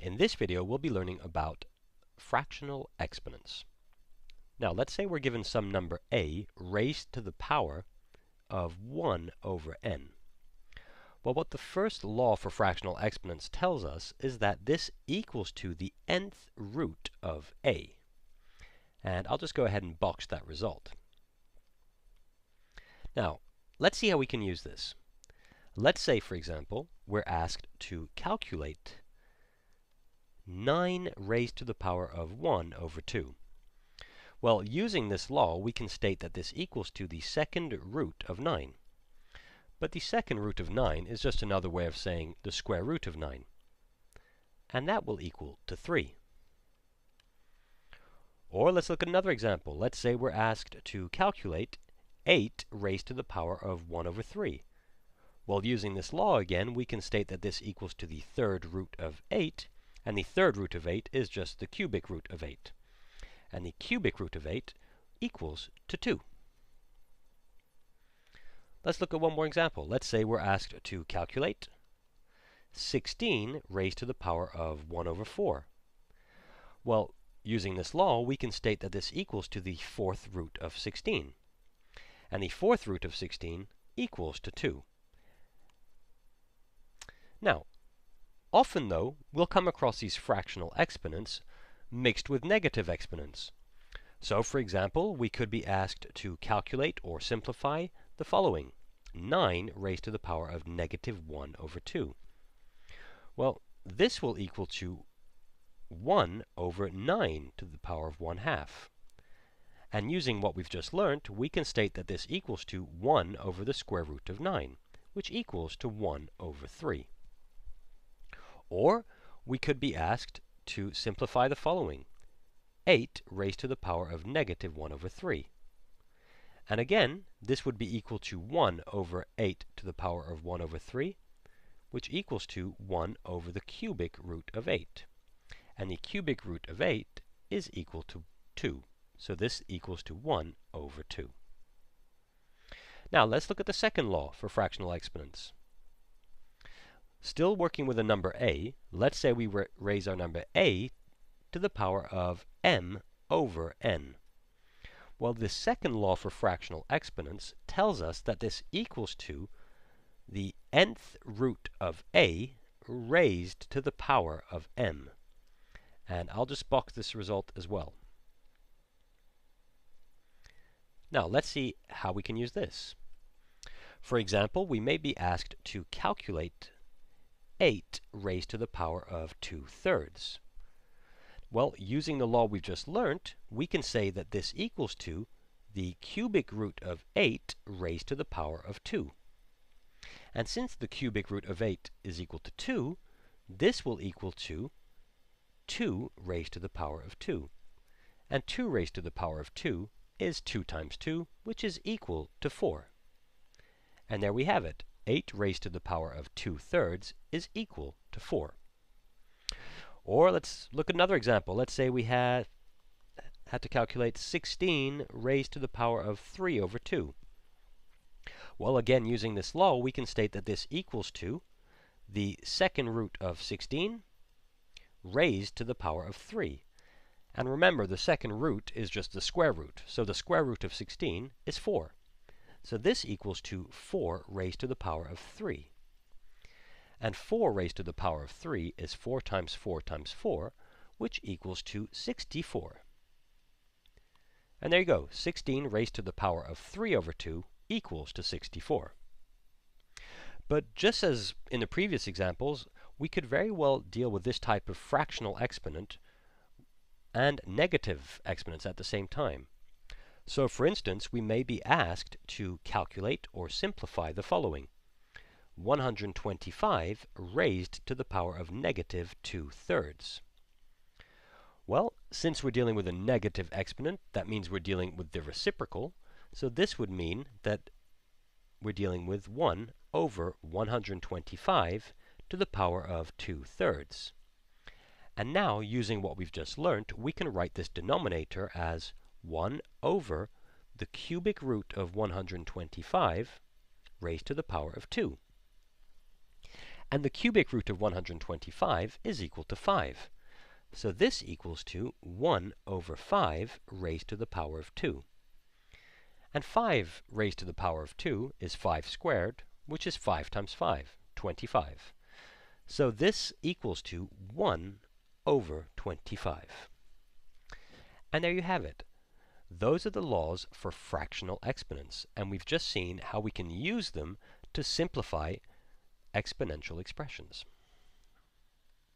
In this video, we'll be learning about fractional exponents. Now, let's say we're given some number a raised to the power of 1 over n. Well, what the first law for fractional exponents tells us is that this equals to the nth root of a. And I'll just go ahead and box that result. Now, let's see how we can use this. Let's say, for example, we're asked to calculate 9 raised to the power of 1 over 2. Well, using this law, we can state that this equals to the second root of 9. But the second root of 9 is just another way of saying the square root of 9. And that will equal to 3. Or let's look at another example. Let's say we're asked to calculate 8 raised to the power of 1 over 3. Well, using this law again, we can state that this equals to the third root of 8, and the third root of 8 is just the cubic root of 8. And the cubic root of 8 equals to 2. Let's look at one more example. Let's say we're asked to calculate 16 raised to the power of 1 over 4. Well, using this law, we can state that this equals to the fourth root of 16. And the fourth root of 16 equals to 2. Now, often though, we'll come across these fractional exponents mixed with negative exponents. So, for example, we could be asked to calculate or simplify the following: 9 raised to the power of negative 1 over 2. Well, this will equal to 1 over 9 to the power of 1/2. And using what we've just learned, we can state that this equals to 1 over the square root of 9, which equals to 1 over 3. Or we could be asked to simplify the following: 8 raised to the power of negative 1 over 3. And again, this would be equal to 1 over 8 to the power of 1 over 3, which equals to 1 over the cubic root of 8. And the cubic root of 8 is equal to 2. So this equals to 1 over 2. Now, let's look at the second law for fractional exponents. Still working with a number a, let's say we raise our number a to the power of m over n. Well, the second law for fractional exponents tells us that this equals to the nth root of a raised to the power of m. And I'll just box this result as well. Now, let's see how we can use this. For example, we may be asked to calculate 8 raised to the power of 2/3. Well, using the law we've just learnt, we can say that this equals to the cubic root of 8 raised to the power of 2. And since the cubic root of 8 is equal to 2, this will equal to 2 raised to the power of 2. And 2 raised to the power of 2 is 2 times 2, which is equal to 4. And there we have it. 8 raised to the power of 2/3 is equal to 4. Or let's look at another example. Let's say we had to calculate 16 raised to the power of 3 over 2. Well, again, using this law, we can state that this equals to the second root of 16 raised to the power of 3. And remember, the second root is just the square root, so the square root of 16 is 4. So this equals to 4 raised to the power of 3. And 4 raised to the power of 3 is 4 times 4 times 4, which equals to 64. And there you go. 16 raised to the power of 3 over 2 equals to 64. But just as in the previous examples, we could very well deal with this type of fractional exponent and negative exponents at the same time. So, for instance, we may be asked to calculate or simplify the following: 125 raised to the power of negative 2/3. Well, since we're dealing with a negative exponent, that means we're dealing with the reciprocal, so this would mean that we're dealing with 1 over 125 to the power of 2/3. And now, using what we've just learnt, we can write this denominator as 1 over the cubic root of 125 raised to the power of 2. And the cubic root of 125 is equal to 5. So this equals to 1 over 5 raised to the power of 2. And 5 raised to the power of 2 is 5 squared, which is 5 times 5, 25. So this equals to 1 over 25. And there you have it. Those are the laws for fractional exponents, and we've just seen how we can use them to simplify exponential expressions.